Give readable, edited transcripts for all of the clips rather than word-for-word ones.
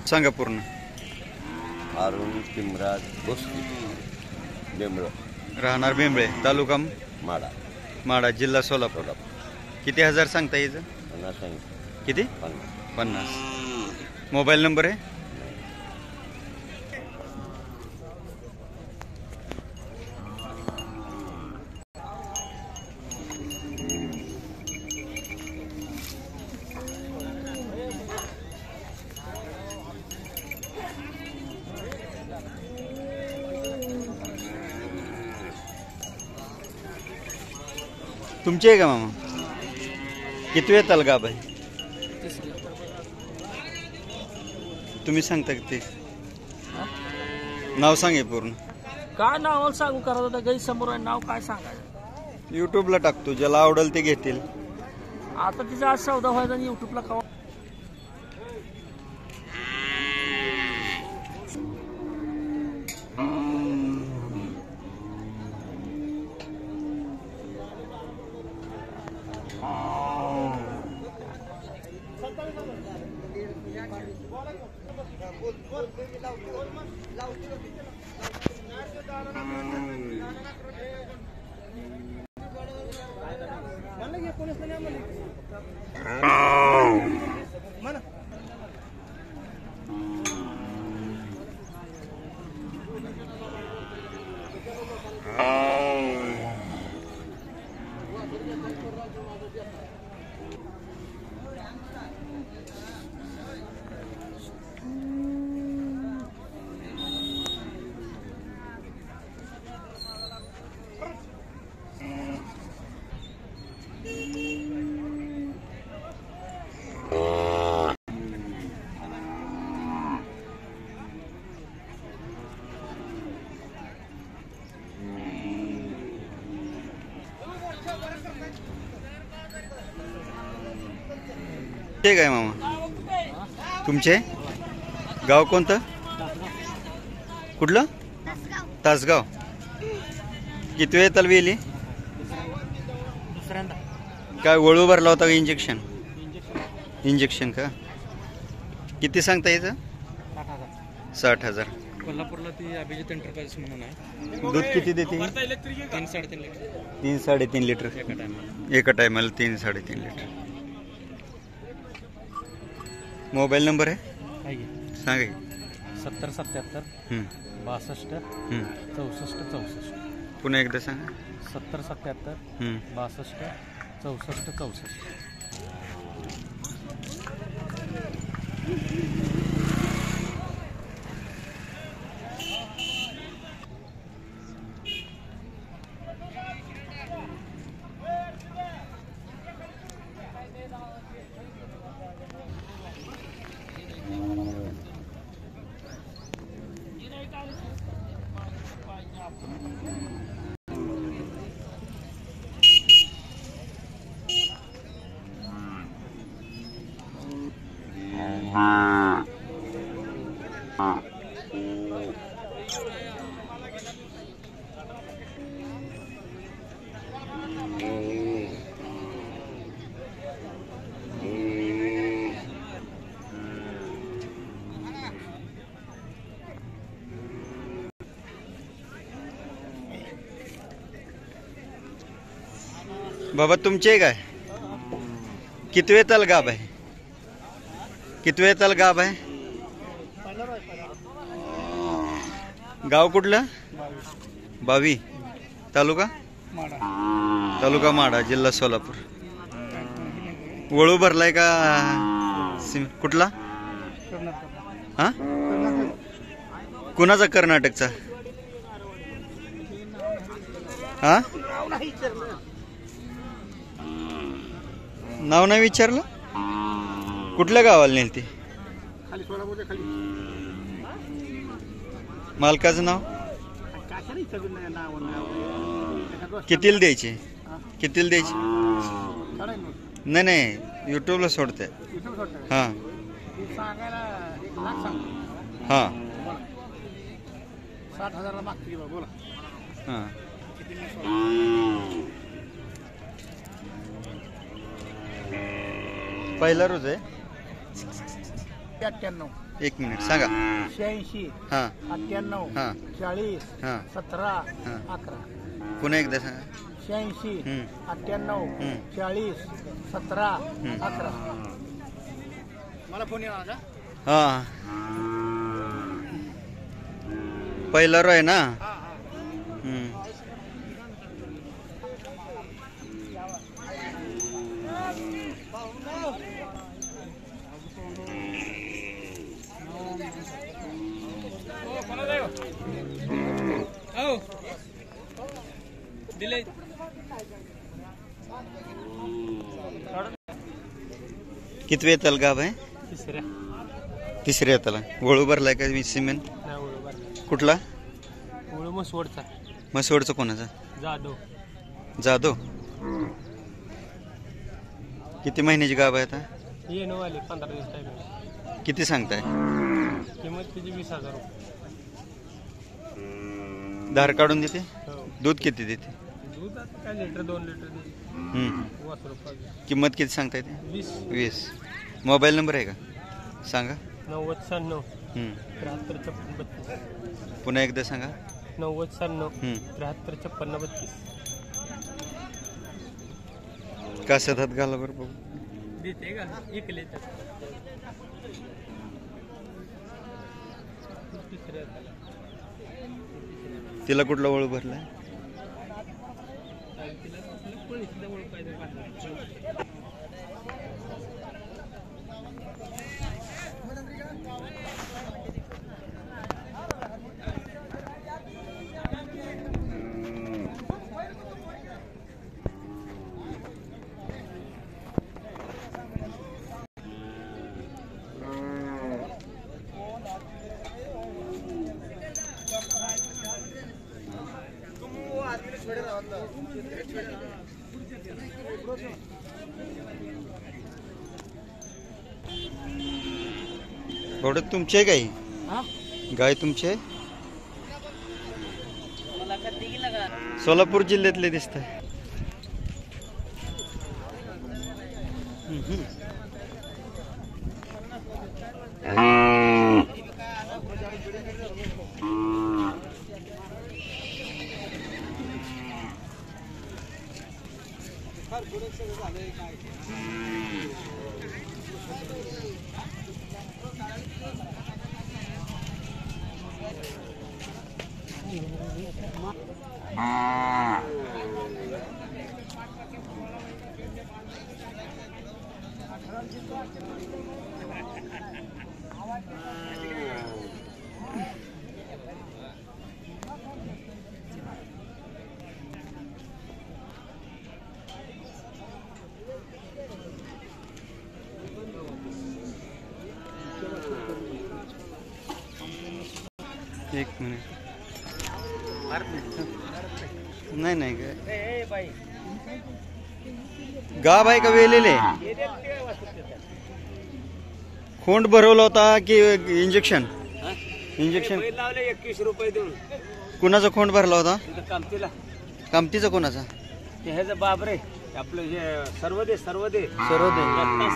सांगा पूर्ण. अरुण किमराज भोसले, बेंबळ, राहणार बेंबळे, तालुका माडा, माडा, जिल्हा सोलापूर. किती हजार सांगता याचं? 50. किती? 50. मोबाईल नंबर आहे? तुमचे आहे का मामा? किती वेळ तलगाब आहे? तुम्ही सांगता की ते नाव सांगे पूर्ण. काय नाव सांगू करा गैरसमोर आहे, नाव काय सांगायचं? युट्यूबला टाकतो, ज्याला आवडेल ते घेतील. आता तिचा आज सौदा व्हायचा आणि युट्यूबला का? ठीक आहे मामा. तुमचे गाव कोणतं? कुठलं? तासगाव. किती वेळ तलवी येली? काय वळू भरला होता का? इंजेक्शन? इंजेक्शन का? किती सांगता याचं? 60,000. कोल्हापूरला ती अभिजित एंटरप्राइज म्हणून आहे. दूध किती देते? 3-3.5 लिटर. 3-3.5 लिटर एका टायमाला. 3-3.5 लिटर. मोबाईल नंबर आहे? सांगा. 7077 62 64 64. पुन्हा एकदा सांगा. 7077 62 64 64. बाबा तुमचे काय? किती वेळ तलगाब आहे? किती वेळ तलगाब आहे? गाव कुठलं? बावी, तालुका तालुका माडा, जिल्हा सोलापूर. वळू भरलाय का? कुठला? हा, कुणाचा? कर्नाटकचा. हा, नाव नाही विचारलं? कुठल्या गावाला नेलती? मालकाचं नाव? कितीला द्यायचे? कितीला द्यायचे? नाही नाही, युट्यूबला सोडते. हां हां 60,000 मागते बोला. हां पहिला रोज आहे. 98 एक मिनिट सांगा. 86 हां 98 हां 40 हां 17 हां 11 पुन्हा एकदा सांगा. 86 हं. 98 40 17 11 मला फोन येणार का? हां पहिला रो आहे ना. हं. दिले कितवे येताल गाव आहे. तिसऱ्या तिसऱ्या येताला. वळू भरलाय का सिमेंट. नाही ओळख कुठला. मग सोडचा मसवडचं कोणाचा. जाधव जाधव. किती महिन्याची गाव आहे आता. ये आले 15 दिवस टाइम. किती सांगताय. किंमत तिची 20,000 रुपये. धार काढून देते. हो. दूध किती देते. दूध आता काय लिटर 2 लिटर हं. वासरू पाहिजे. किंमत किती सांगताय ते. 20 20. मोबाईल नंबर आहे का सांगा. 90 हं. 93 56 32. पुन्हा एकदा सांगा. 90 हं. 93 56 32. काशात हात घाला बरं बघू. देते का इकले तर तिला कुठला वळू भरलाय. तिला आपलं पळीतलं ओळख पाहिजे. एवढं तुमचे गाय. गाय तुमचे. सोलापूर जिल्ह्यातले दिसत आहे. एक मिनिट. नाही नाही काय गाव आहे का वेलेले. खोंड भरवला होता की इंजेक्शन. इंजेक्शन लावले 21 रुपये देऊन. कुणाचा खोंड भरला होता. कामतीला कामतीचा कोणाचा. ते ह्याचं बाबरे आपलं हे सर्व दे सर्व दे.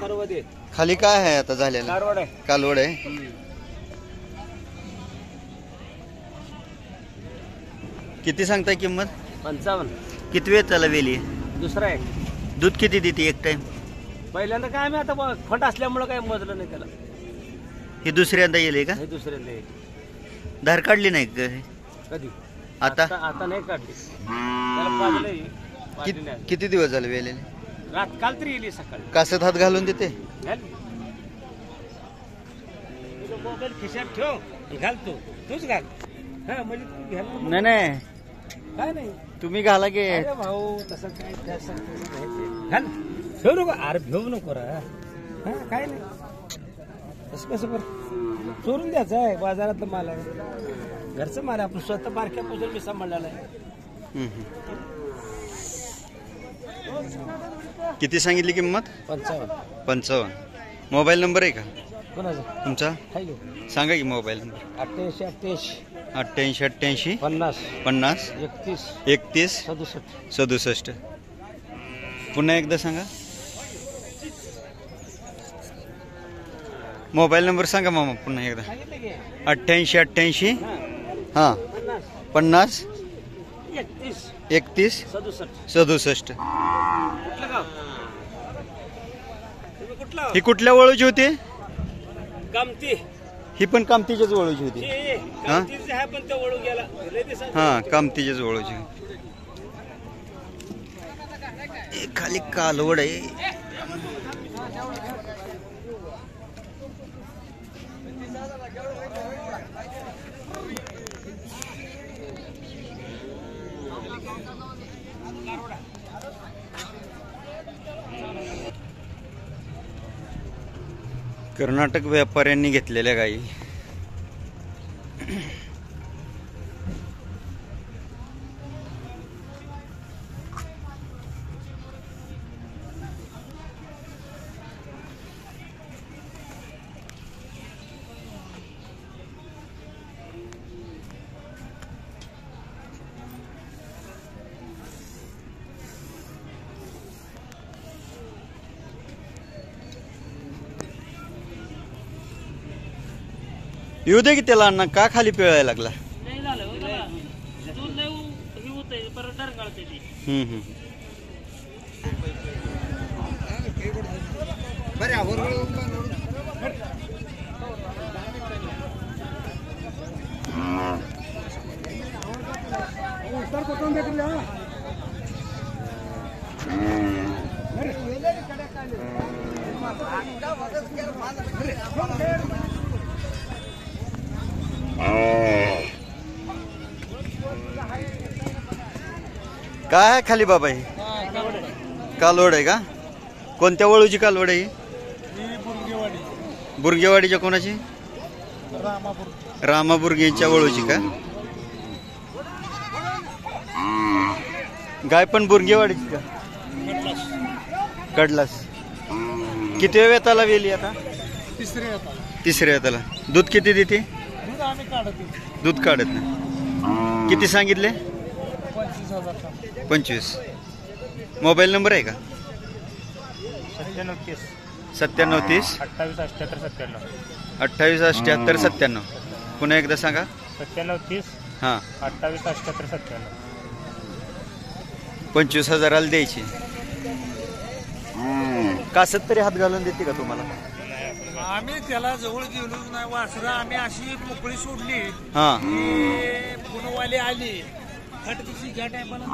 सर्व दे. खाली काय आहे आता झालेलं. कारवाड आहे. कालवड आहे. किती सांगताय किंमत. 55. किती वेळ त्याला वेली. दुसरा आहे. दूध किती देते एक टाइम. पहिल्यांदा काय आम्ही आता खोट असल्यामुळे काय मोजलं नाही त्याला. हे दुसऱ्यांदा येईल का. हे दुसऱ्यांदा आहे. धार काढली नाही का हे? कधी आता आता नाही काढली. त्याला पाजलंय. पाजली नाही. किती दिवस झाले वेलेले. काल तरी येली सकाळी. कासत हात घालून देते. घाल. तुझं मोबाईल खिशात ठेव. घालतो तूच घाल. हा म्हणजे तू घ्याल. नाही नाही काय नाही तुम्ही घाला की. अरे भाऊ तसं काय तसं घ्यायचं. घाल. ठेवू नको. अरे ठेवू नको रा. हा काय नाही तसं कसं बरं चोरून द्यायचं आहे. बाजारातलं माल आहे. घरचं माल आहे. आपण स्वतः बारक्यापासून मी सांभाळलेला आहे. किती सांगितली किंमत. 55. 55. मोबाईल नंबर आहे का कोणाचं तुमचा. हॅलो सांगा की मोबाईल नंबर. 88 88 88 50 50 31 31 67. 67. पुन्हा एकदा सांगा. मोबाईल नंबर सांगा मामा पुन्हा एकदा. सांगितलं की 8888 हा हां 50 31 31 67. 67. कुठलं गाव तुम्ही कुठला ही कुठल्या वळूची होती? कामती ही पण कामतीच्याच वळूची होती. कामतीच आहे पण ते वळू गेला लय दिवसात. हां कामतीच्याच वळूची. हे खाली कालवड आहे. कर्नाटक व्यापाऱ्यांनी घेतलेल्या गायी. येऊ दे की त्याला अण्णा, का खाली पिळायला लागला? नाही झालं हो त्याला. दूध लय हे होतंय परत डर काढते ती. हम्म. काय आहे खाली बाबा? ही कालवड आहे का? कोणत्या वळूची कालवड आहे ही? बुरगेवाडीच्या कोणाची? रामा बुरगेच्या वळूची का? गाय पण बुरगेवाडीची का? कडलास. किती वेताला वेली आता? तिसऱ्या वेताला. दूध किती देते? दूध काढत नाही. किती सांगितले? 25. मोबाईल नंबर आहे का? 9730 28 78 97. पुन्हा एकदा सांगा. 9730 हां 28 78 97. 25,000 द्यायची. कासत तरी हात घालून देते का तुम्हाला? आम्ही त्याला जवळ गेलोच नाही. वासरं आम्ही अशी मोकळी सोडली. हां पुणेवाले आले फटकशी ज्या टायमाला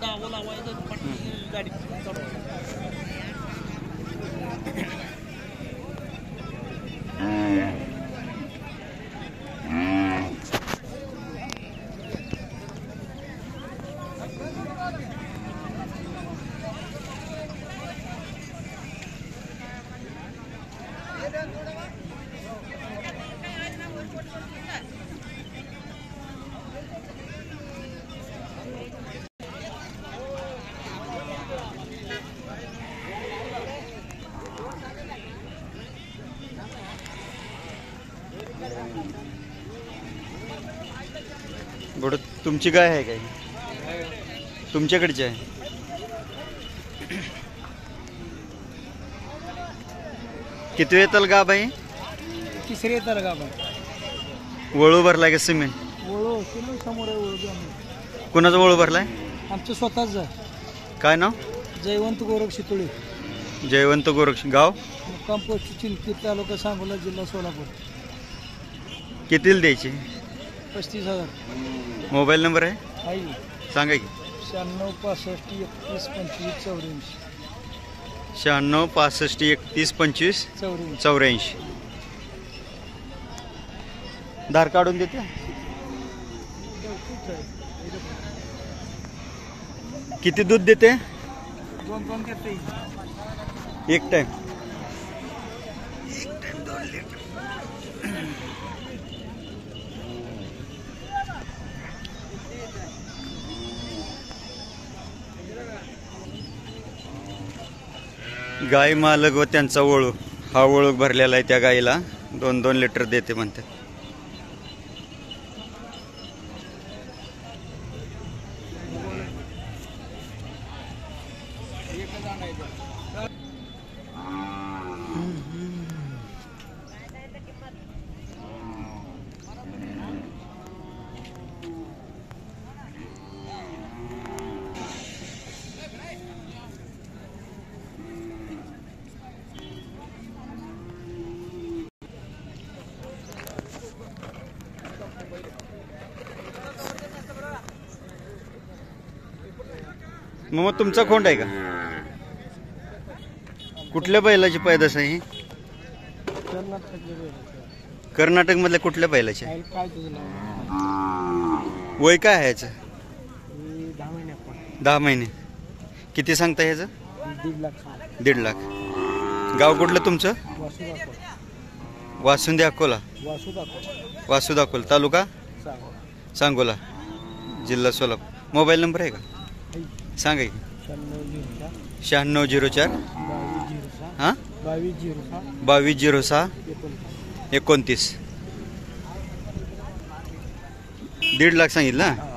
दावं लावायचं फटकशी गाडी चढवायची. बरं तुमची गाय आहे काय? तुमच्याकडची आहे. किती वेताल गाभ आहे? तिसरी येतात का आपण वळू भरलाय का सिमेंट? वळू सिमेंट समोर आहे. वळू कुणाचा वळू भरलाय? आमचं स्वतःच आहे. काय नाव? जयवंत गोरख शितोळे. जयवंत गोरक्ष. गाव? मुक्काम पोस्ट चिंचणी तालुका सांगोला जिल्हा सोलापूर. कितीला द्यायची? 35,000. मोबाईल नंबर आहे आई सांगा की. 96 65 31 25 96 65 31 25 84. 84. धार काढून देते. किती दूध देते? 2 देते. एक टाइम. गाय मालक व त्यांचा वळू. हा वळू भरलेला आहे. त्या गाईला 2-2 लिटर देते म्हणते. मग तुमचा खोंड आहे का? कुठल्या बैलाची पैदास आहे ही? कर्नाटक मधल्या कुठल्या बैलाची आहे? वय काय आहे याचं? 10 महिने. किती सांगता ह्याचं? 1.5 लाख. गाव कुठलं तुमचं? वासुंदे अकोला. वासुदा अकोला तालुका सांगोला जिल्हा सोलापूर. मोबाईल नंबर आहे का? सांगा की. 9604 हां 2206 29. 1.5 लाख सांगितलं ना?